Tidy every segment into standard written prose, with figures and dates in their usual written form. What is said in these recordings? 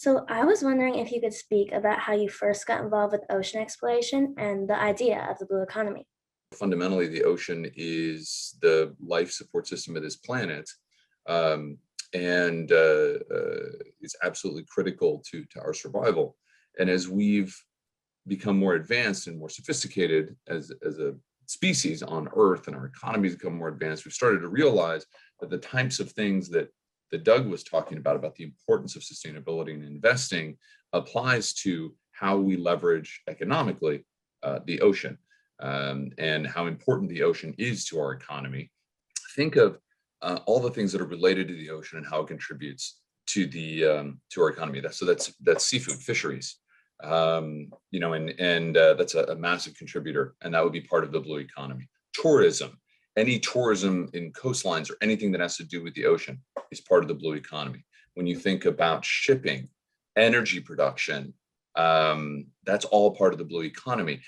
So I was wondering if you could speak about how you first got involved with ocean exploration and the idea of the blue economy. Fundamentally, the ocean is the life support system of this planet, um, and is absolutely critical to our survival. And as we've become more advanced and more sophisticated as a species on Earth, and our economies become more advanced, we've started to realize that the types of things that Doug was talking about the importance of sustainability and investing, applies to how we leverage economically the ocean, and how important the ocean is to our economy. Think of all the things that are related to the ocean and how it contributes to our economy. That's seafood, fisheries, and that's a massive contributor, and that would be part of the blue economy. Tourism, any tourism in coastlines or anything that has to do with the ocean is part of the blue economy. When you think about shipping, energy production, that's all part of the blue economy.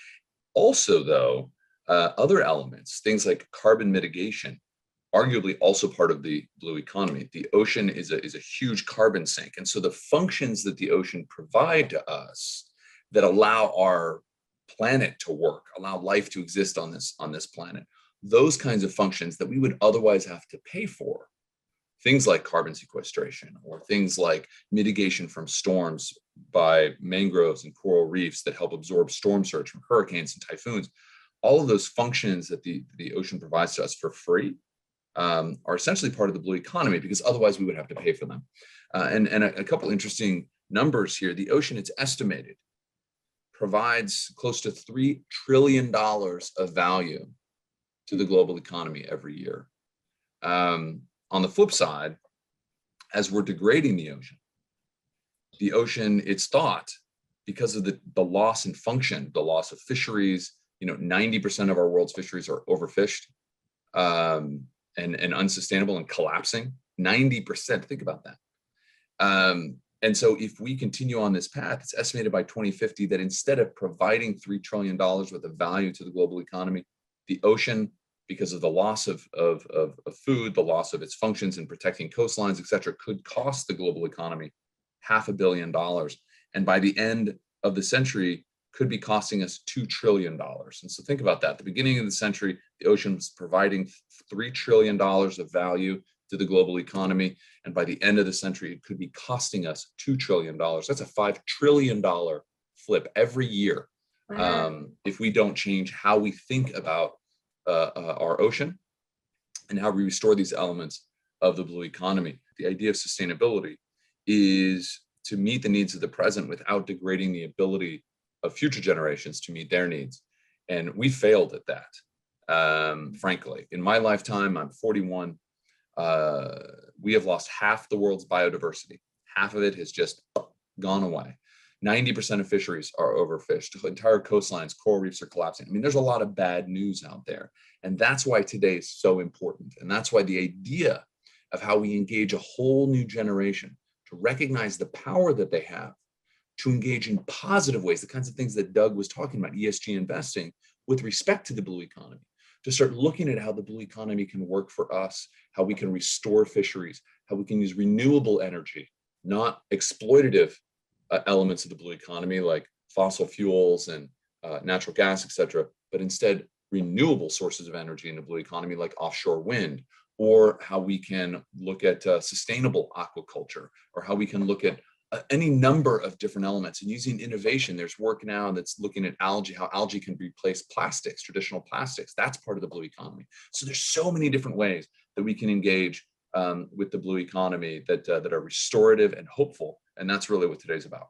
Also, though, other elements, things like carbon mitigation, arguably also part of the blue economy. The ocean is a huge carbon sink. And so the functions that the ocean provide to us that allow our planet to work, allow life to exist on this planet, those kinds of functions that we would otherwise have to pay for, things like carbon sequestration or things like mitigation from storms by mangroves and coral reefs that help absorb storm surge from hurricanes and typhoons, all of those functions that the ocean provides to us for free, are essentially part of the blue economy, because otherwise we would have to pay for them. And a couple interesting numbers here. The ocean, it's estimated, provides close to $3 trillion of value to the global economy every year. On the flip side, as we're degrading the ocean, it's thought, because of the loss in function, the loss of fisheries, 90% of our world's fisheries are overfished, and unsustainable and collapsing. 90%, think about that. And so if we continue on this path, it's estimated by 2050 that instead of providing $3 trillion worth of value to the global economy, the ocean, because of the loss of food, the loss of its functions in protecting coastlines, et cetera, could cost the global economy $500 million. And by the end of the century, could be costing us $2 trillion. And so think about that. At the beginning of the century, the ocean was providing $3 trillion of value to the global economy. And by the end of the century, it could be costing us $2 trillion. That's a $5 trillion flip every year. Wow. If we don't change how we think about our ocean and how we restore these elements of the blue economy. The idea of sustainability is to meet the needs of the present without degrading the ability of future generations to meet their needs. And we failed at that, frankly. In my lifetime, I'm 41. We have lost half the world's biodiversity. Half of it has just gone away. 90% of fisheries are overfished. Entire coastlines, coral reefs are collapsing. I mean, there's a lot of bad news out there. And that's why today is so important. And that's why the idea of how we engage a whole new generation to recognize the power that they have, to engage in positive ways, the kinds of things that Doug was talking about, ESG investing, with respect to the blue economy, to start looking at how the blue economy can work for us, how we can restore fisheries, how we can use renewable energy, not exploitative elements of the blue economy like fossil fuels and natural gas, et cetera, but instead renewable sources of energy in the blue economy like offshore wind, or how we can look at sustainable aquaculture, or how we can look at any number of different elements. And using innovation, there's work now that's looking at algae, how algae can replace plastics, traditional plastics. That's part of the blue economy. So there's so many different ways that we can engage with the blue economy that are restorative and hopeful. And that's really what today's about.